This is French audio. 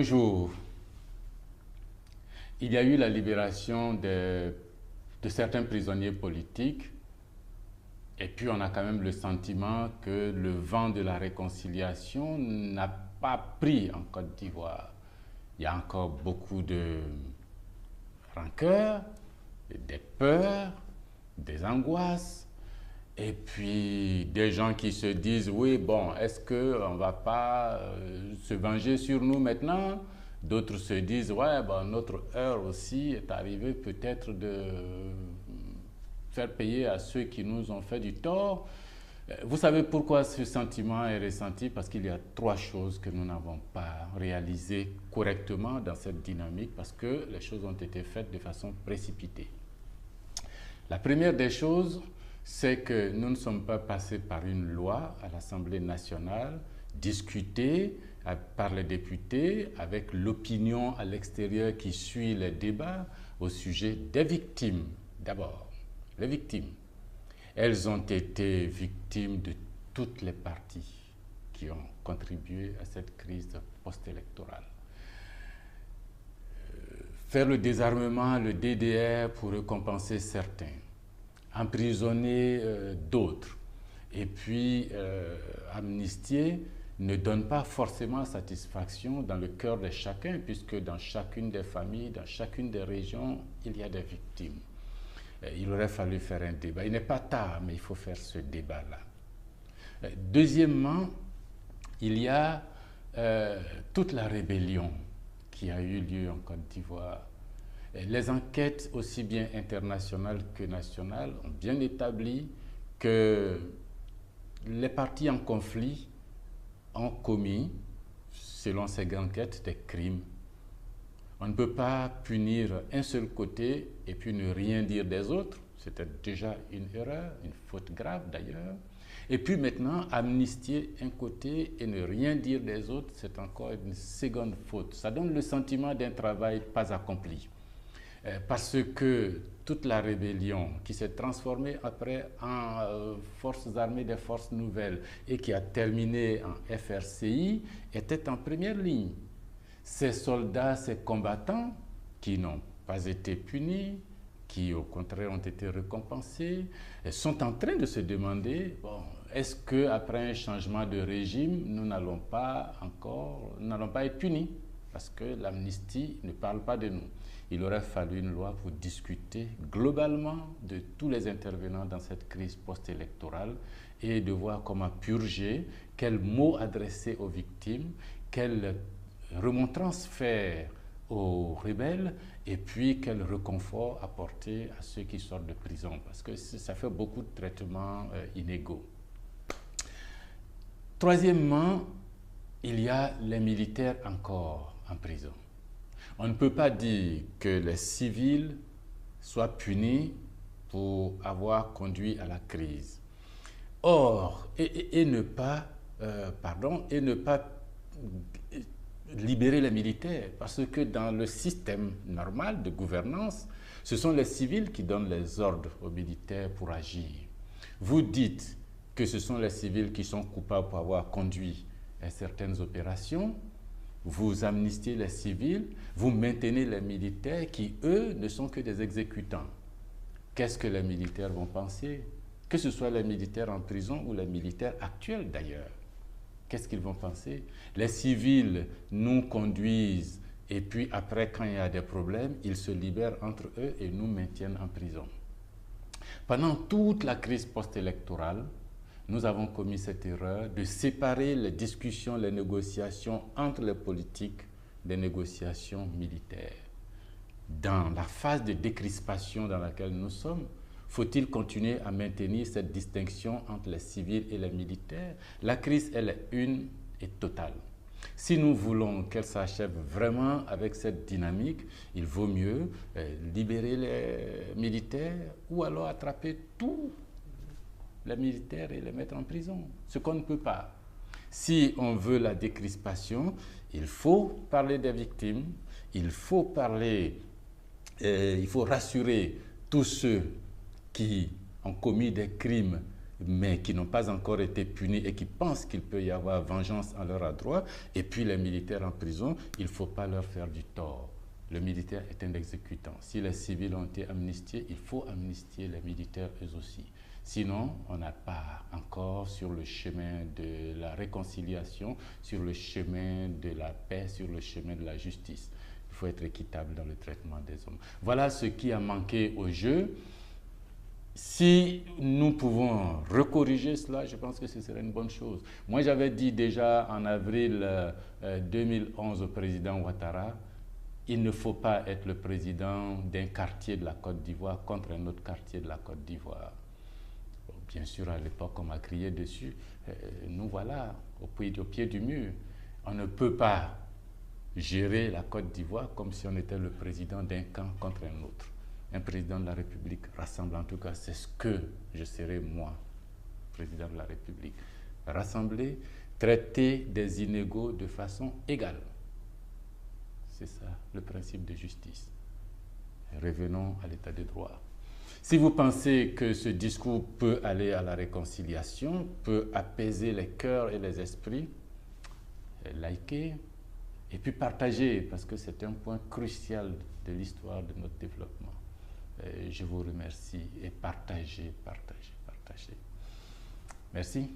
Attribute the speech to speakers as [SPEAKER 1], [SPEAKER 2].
[SPEAKER 1] Bonjour. Il y a eu la libération de certains prisonniers politiques et puis on a quand même le sentiment que le vent de la réconciliation n'a pas pris en Côte d'Ivoire. Il y a encore beaucoup de rancœur, des peurs, des angoisses et puis des gens qui se disent oui bon, est-ce qu'on ne va pas se venger sur nous maintenant? D'autres se disent ouais bon, notre heure aussi est arrivée peut-être de faire payer à ceux qui nous ont fait du tort. Vous savez pourquoi ce sentiment est ressenti? Parce qu'il y a trois choses que nous n'avons pas réalisées correctement dans cette dynamique parce que les choses ont été faites de façon précipitée. La première des choses, c'est que nous ne sommes pas passés par une loi à l'Assemblée nationale, discutée par les députés, avec l'opinion à l'extérieur qui suit les débats au sujet des victimes. D'abord, les victimes. Elles ont été victimes de toutes les parties qui ont contribué à cette crise post-électorale. Faire le désarmement, le DDR pour récompenser certains, emprisonner d'autres, et puis amnistier ne donne pas forcément satisfaction dans le cœur de chacun, puisque dans chacune des familles, dans chacune des régions, il y a des victimes. Il aurait fallu faire un débat. Il n'est pas tard, mais il faut faire ce débat-là. Deuxièmement, il y a toute la rébellion qui a eu lieu en Côte d'Ivoire. Les enquêtes, aussi bien internationales que nationales, ont bien établi que les partis en conflit ont commis, selon ces enquêtes, des crimes. On ne peut pas punir un seul côté et puis ne rien dire des autres. C'était déjà une erreur, une faute grave d'ailleurs. Et puis maintenant, amnistier un côté et ne rien dire des autres, c'est encore une seconde faute. Ça donne le sentiment d'un travail pas accompli. Parce que toute la rébellion qui s'est transformée après en forces armées des forces nouvelles et qui a terminé en FRCI était en première ligne. Ces soldats, ces combattants qui n'ont pas été punis, qui au contraire ont été récompensés, sont en train de se demander, bon, est-ce qu'après un changement de régime, nous n'allons pas être punis? Parce que l'amnistie ne parle pas de nous. Il aurait fallu une loi pour discuter globalement de tous les intervenants dans cette crise post-électorale et de voir comment purger, quels mots adresser aux victimes, quelle remontrance faire aux rebelles et puis quel réconfort apporter à ceux qui sortent de prison parce que ça fait beaucoup de traitements inégaux. Troisièmement, il y a les militaires encore en prison. On ne peut pas dire que les civils soient punis pour avoir conduit à la crise. Or, et ne pas libérer les militaires, parce que dans le système normal de gouvernance, ce sont les civils qui donnent les ordres aux militaires pour agir. Vous dites que ce sont les civils qui sont coupables pour avoir conduit à certaines opérations, vous amnistiez les civils, vous maintenez les militaires qui, eux, ne sont que des exécutants. Qu'est-ce que les militaires vont penser? Que ce soit les militaires en prison ou les militaires actuels d'ailleurs. Qu'est-ce qu'ils vont penser? Les civils nous conduisent et puis après, quand il y a des problèmes, ils se libèrent entre eux et nous maintiennent en prison. Pendant toute la crise post-électorale, nous avons commis cette erreur de séparer les discussions, les négociations entre les politiques des négociations militaires. Dans la phase de décrispation dans laquelle nous sommes, faut-il continuer à maintenir cette distinction entre les civils et les militaires? La crise, elle est une et totale. Si nous voulons qu'elle s'achève vraiment avec cette dynamique, il vaut mieux libérer les militaires ou alors attraper tous les militaires et les mettre en prison, ce qu'on ne peut pas. Si on veut la décrispation, il faut parler des victimes, il faut rassurer tous ceux qui ont commis des crimes mais qui n'ont pas encore été punis et qui pensent qu'il peut y avoir vengeance en leur endroit. Et puis les militaires en prison, il ne faut pas leur faire du tort. Le militaire est un exécutant. Si les civils ont été amnistiés, il faut amnistier les militaires eux aussi. Sinon, on n'a pas encore sur le chemin de la réconciliation, sur le chemin de la paix, sur le chemin de la justice. Il faut être équitable dans le traitement des hommes. Voilà ce qui a manqué au jeu. Si nous pouvons recorriger cela, je pense que ce serait une bonne chose. Moi, j'avais dit déjà en avril 2011 au président Ouattara, il ne faut pas être le président d'un quartier de la Côte d'Ivoire contre un autre quartier de la Côte d'Ivoire. Bien sûr, à l'époque, on m'a crié dessus. Nous voilà au pied du mur. On ne peut pas gérer la Côte d'Ivoire comme si on était le président d'un camp contre un autre. Un président de la République rassemble, en tout cas, c'est ce que je serai moi, président de la République. Rassembler, traiter des inégaux de façon égale. C'est ça, le principe de justice. Revenons à l'état de droit. Si vous pensez que ce discours peut aller à la réconciliation, peut apaiser les cœurs et les esprits, likez et puis partagez, parce que c'est un point crucial de l'histoire de notre développement. Je vous remercie et partagez. Merci.